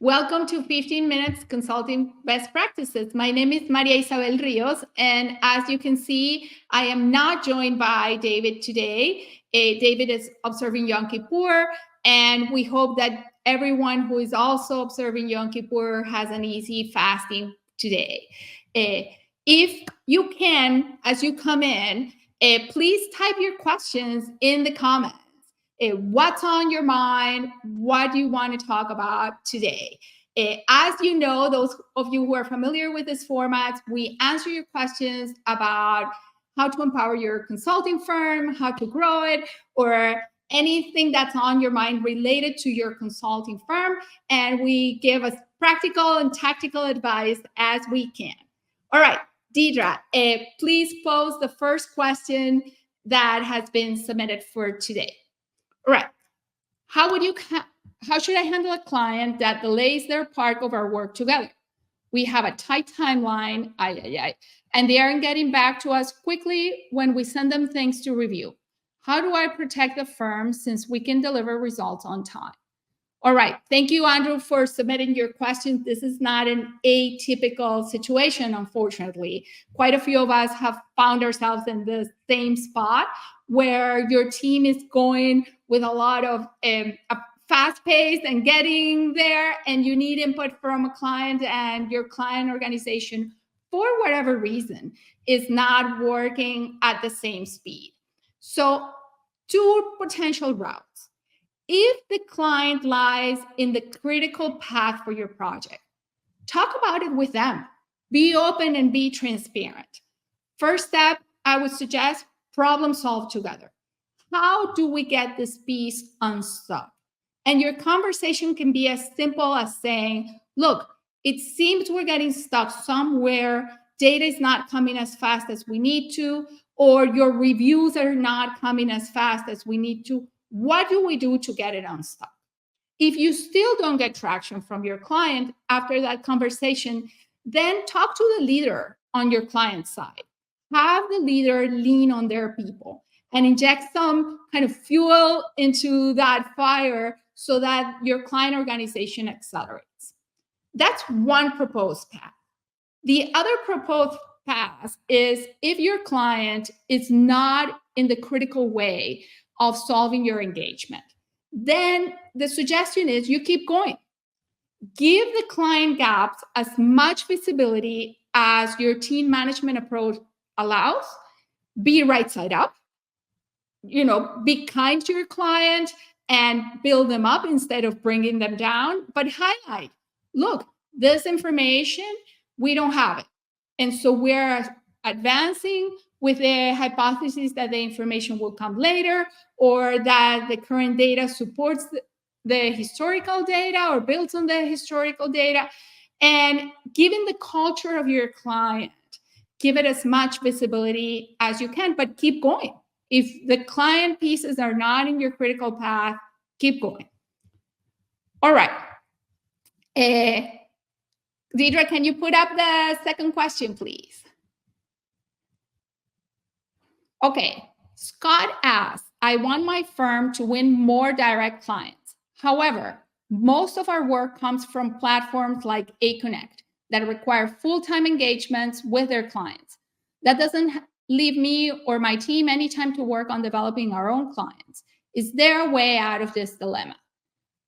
Welcome to 15 Minutes Consulting Best Practices. My name is Maria Isabel Rios, and as you can see, I am not joined by David today. David is observing Yom Kippur, and we hope that everyone who is also observing Yom Kippur has an easy fasting today. If you can, as you come in, please type your questions in the comments. What's on your mind? What do you want to talk about today? As you know, those of you who are familiar with this format, we answer your questions about how to empower your consulting firm, how to grow it, or anything that's on your mind related to your consulting firm. And we give us practical and tactical advice as we can. All right, Deidre, please pose the first question that has been submitted for today. Right. How should I handle a client that delays their part of our work together? We have a tight timeline, and they aren't getting back to us quickly when we send them things to review. How do I protect the firm since we can deliver results on time? All right. Thank you, Andrew, for submitting your questions. This is not an atypical situation, unfortunately. Quite a few of us have found ourselves in the same spot where your team is going with a lot of a fast pace and getting there, and you need input from a client, and your client organization, for whatever reason, is not working at the same speed. So, two potential routes. If the client lies in the critical path for your project, talk about it with them. Be open and be transparent. First step, I would suggest problem solve together. How do we get this piece unstuck? And your conversation can be as simple as saying, look, it seems we're getting stuck somewhere. Data is not coming as fast as we need to, or your reviews are not coming as fast as we need to. What do we do to get it unstuck? If you still don't get traction from your client after that conversation, then talk to the leader on your client side. Have the leader lean on their people and inject some kind of fuel into that fire so that your client organization accelerates. That's one proposed path. The other proposed path is if your client is not in the critical way of solving your engagement, then the suggestion is you keep going. Give the client gaps as much visibility as your team management approach allows. Be right side up. Be kind to your client and build them up instead of bringing them down, but highlight, look, this information, we don't have it. And so we're advancing with the hypothesis that the information will come later, or that the current data supports the historical data or builds on the historical data. And given the culture of your client, give it as much visibility as you can, but keep going. If the client pieces are not in your critical path, keep going. All right. Deidre, can you put up the second question, please? Okay. Scott asks, I want my firm to win more direct clients. However, most of our work comes from platforms like A-Connect that require full-time engagements with their clients. That doesn't leave me or my team any time to work on developing our own clients. Is there a way out of this dilemma?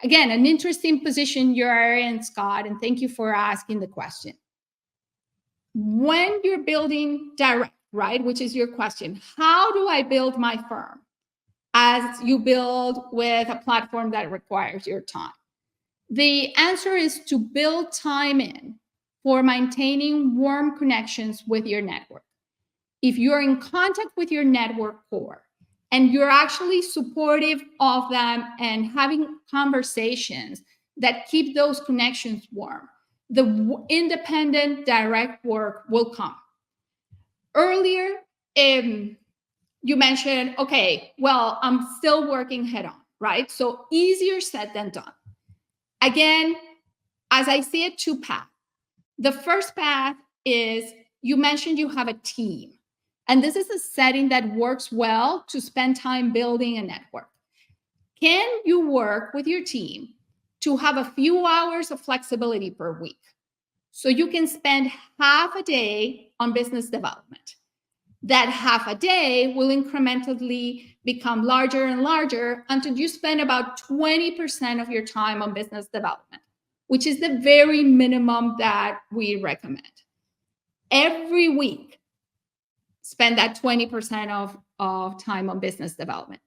Again, an interesting position you're in, Scott, and thank you for asking the question. When you're building direct, right, which is your question, how do I build my firm as you build with a platform that requires your time? The answer is to build time in for maintaining warm connections with your network. If you're in contact with your network core and you're actually supportive of them and having conversations that keep those connections warm, the independent direct work will come. Earlier, you mentioned, okay, well, I'm still working head on, right? So easier said than done. Again, as I see it, two paths. The first path is you mentioned you have a team. And this is a setting that works well to spend time building a network. Can you work with your team to have a few hours of flexibility per week. So you can spend half a day on business development. That half a day will incrementally become larger and larger until you spend about 20% of your time on business development, which is the very minimum that we recommend. Every week, spend that 20% of time on business development.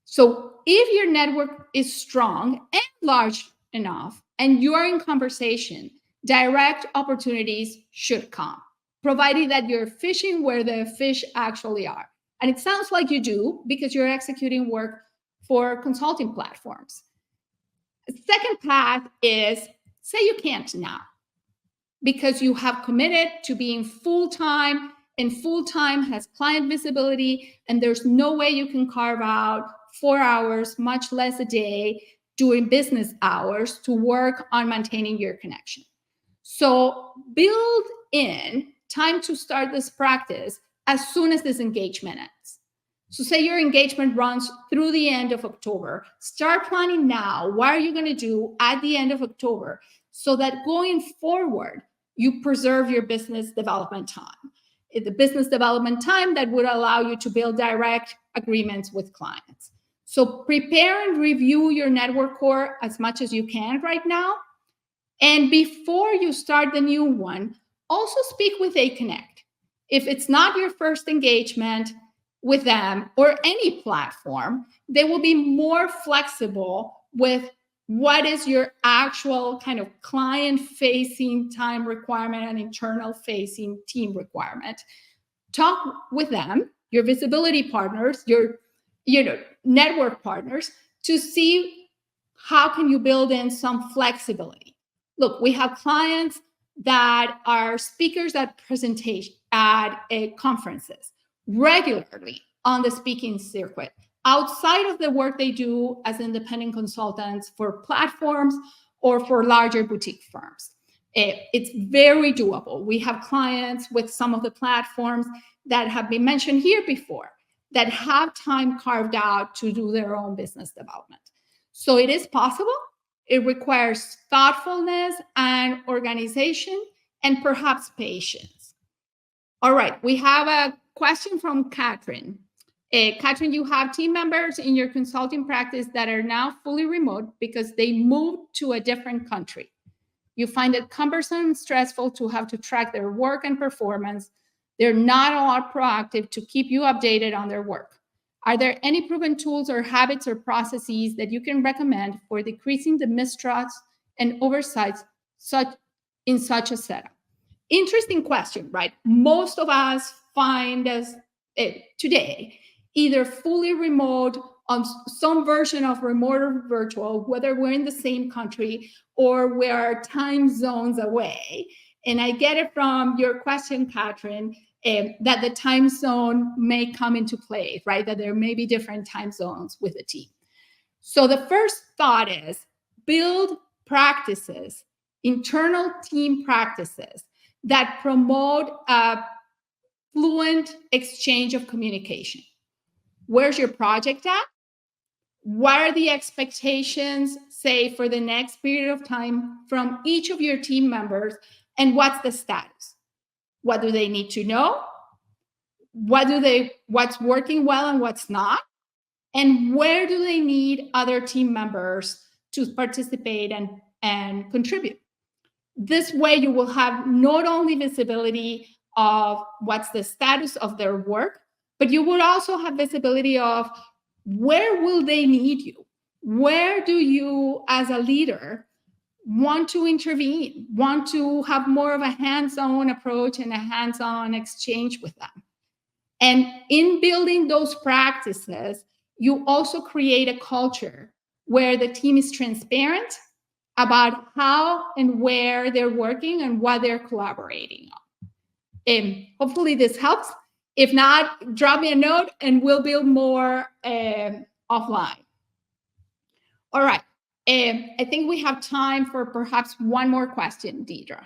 So if your network is strong and large enough and you're in conversation, direct opportunities should come, provided that you're fishing where the fish actually are. And it sounds like you do because you're executing work for consulting platforms. The second path is say you can't now because you have committed to being full-time, and full-time has client visibility, and there's no way you can carve out 4 hours, much less a day, during business hours to work on maintaining your connection. So build in time to start this practice as soon as this engagement ends. So say your engagement runs through the end of October. Start planning now. What are you going to do at the end of October so that going forward, you preserve your business development time? The business development time that would allow you to build direct agreements with clients. So prepare and review your network core as much as you can right now. And before you start the new one, also speak with A Connect. If it's not your first engagement with them or any platform, they will be more flexible with what is your actual kind of client-facing time requirement and internal-facing team requirement. Talk with them, your visibility partners, your network partners, to see how can you build in some flexibility. Look, we have clients that are speakers at presentation at conferences regularly on the speaking circuit, outside of the work they do as independent consultants for platforms or for larger boutique firms. It's very doable. We have clients with some of the platforms that have been mentioned here before that have time carved out to do their own business development. So it is possible. It requires thoughtfulness and organization and perhaps patience. All right, we have a question from Catherine. Catherine, you have team members in your consulting practice that are now fully remote because they moved to a different country. You find it cumbersome and stressful to have to track their work and performance. They're not all proactive to keep you updated on their work. Are there any proven tools or habits or processes that you can recommend for decreasing the mistrust and oversight in such a setup? Interesting question, right? Most of us find us today either fully remote on some version of remote or virtual, whether we're in the same country or we're time zones away. And I get it from your question, Catherine, that the time zone may come into play, right? That there may be different time zones with a team. So the first thought is build practices, internal team practices that promote a fluent exchange of communication. Where's your project at? What are the expectations, say, for the next period of time from each of your team members? And what's the status? What do they need to know? What's working well and what's not? And where do they need other team members to participate and contribute? This way, you will have not only visibility of what's the status of their work, but you will also have visibility of where will they need you? Where do you, as a leader, want to intervene, want to have more of a hands-on approach and a hands-on exchange with them? And in building those practices, you also create a culture where the team is transparent about how and where they're working and what they're collaborating on. And hopefully this helps. If not, drop me a note and we'll build more offline. All right. I think we have time for perhaps one more question, Deidre.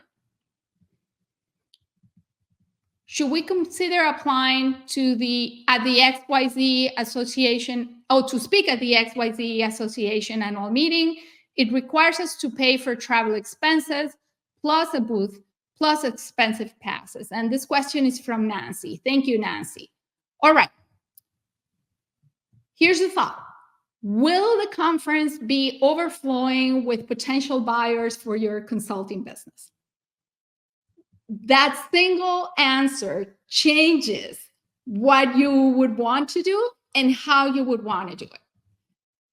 Should we consider applying to the XYZ Association, to speak at the XYZ Association annual meeting It requires us to pay for travel expenses, plus a booth, plus expensive passes. And this question is from Nancy. Thank you, Nancy. All right. Here's the thought. Will the conference be overflowing with potential buyers for your consulting business? That single answer changes what you would want to do and how you would want to do it.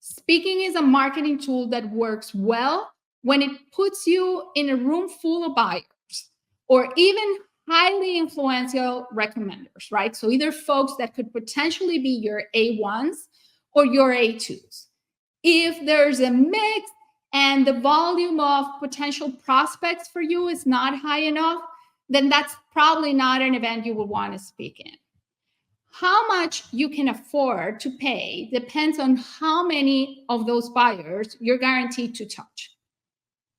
Speaking is a marketing tool that works well when it puts you in a room full of buyers or even highly influential recommenders, right? So either folks that could potentially be your A1s or your A2s. If there's a mix and the volume of potential prospects for you is not high enough, then that's probably not an event you would want to speak in. How much you can afford to pay depends on how many of those buyers you're guaranteed to touch.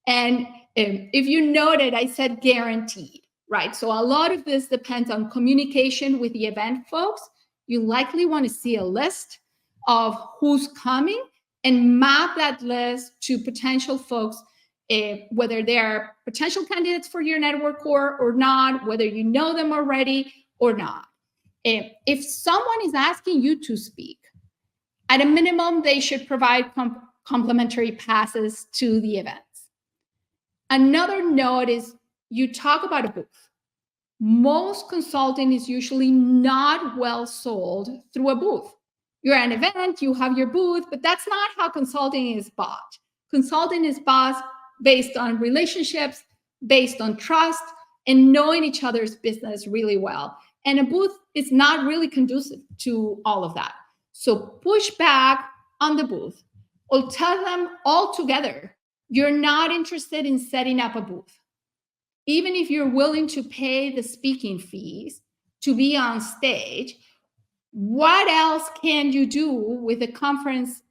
And if you noted, I said guaranteed, right? So a lot of this depends on communication with the event folks. You likely want to see a list of who's coming and map that list to potential folks, whether they're potential candidates for your network core or not, whether you know them already or not. If someone is asking you to speak, at a minimum, they should provide complimentary passes to the events. Another note is you talk about a booth. Most consulting is usually not well sold through a booth. You're at an event, you have your booth, but that's not how consulting is bought. Consulting is bought based on relationships, based on trust, and knowing each other's business really well. And a booth is not really conducive to all of that. So push back on the booth or tell them all together, you're not interested in setting up a booth. Even if you're willing to pay the speaking fees to be on stage, what else can you do with a conference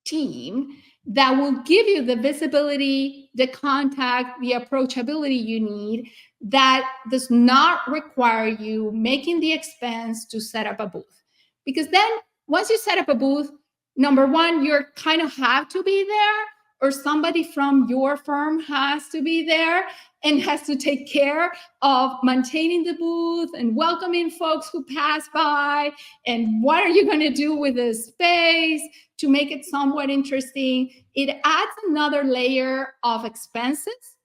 team that will give you the visibility, the contact, the approachability you need that does not require you making the expense to set up a booth? Because then once you set up a booth, number one, you kind of have to be there, or somebody from your firm has to be there and has to take care of maintaining the booth and welcoming folks who pass by. And what are you going to do with the space to make it somewhat interesting? It adds another layer of expenses.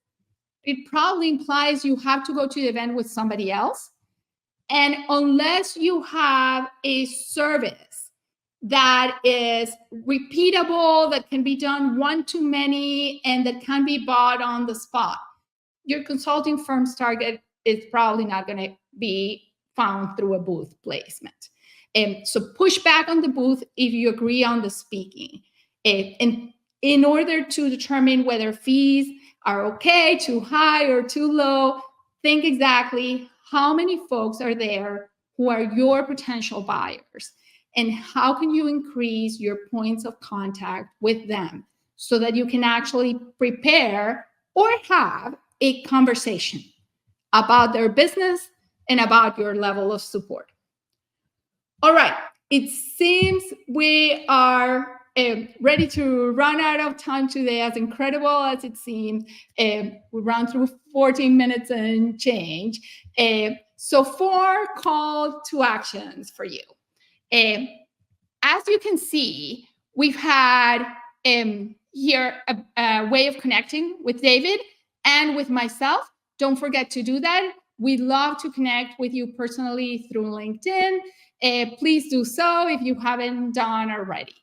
It probably implies you have to go to the event with somebody else. And unless you have a service that is repeatable, that can be done one to many, and that can be bought on the spot, your consulting firm's target is probably not going to be found through a booth placement. So push back on the booth if you agree on the speaking. And in order to determine whether fees are okay, too high or too low, think exactly how many folks are there who are your potential buyers, and how can you increase your points of contact with them so that you can actually prepare or have a conversation about their business and about your level of support. All right, it seems we are ready to run out of time today. As incredible as it seems, we ran through 14 minutes and change. So 4 call to actions for you. As you can see, we've had here a way of connecting with David and with myself. Don't forget to do that. We'd love to connect with you personally through LinkedIn. Please do so if you haven't done already.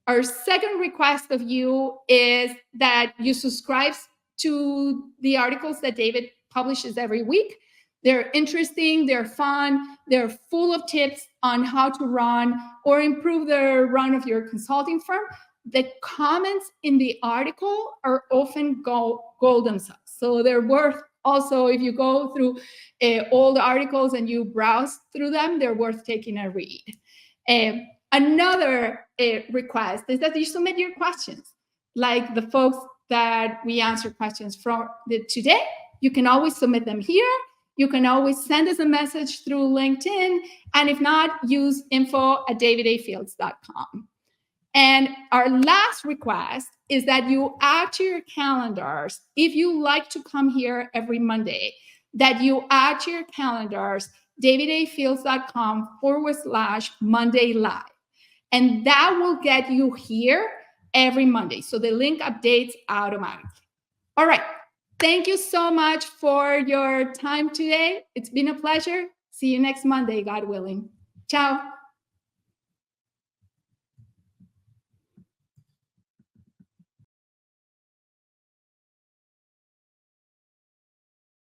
Our second request of you is that you subscribe to the articles that David publishes every week. They're interesting, they're fun, they're full of tips on how to run or improve the run of your consulting firm. The comments in the article are often gold themselves. So they're worth also, if you go through all the articles and you browse through them, they're worth taking a read. Another request is that you submit your questions. Like the folks that we answer questions from today, you can always submit them here. You can always send us a message through LinkedIn. And if not, use info@davidafields.com. And our last request is that you add to your calendars, if you like to come here every Monday, that you add to your calendars davidafields.com/Monday Live. And that will get you here every Monday. So the link updates automatically. All right. Thank you so much for your time today. It's been a pleasure. See you next Monday, God willing. Ciao.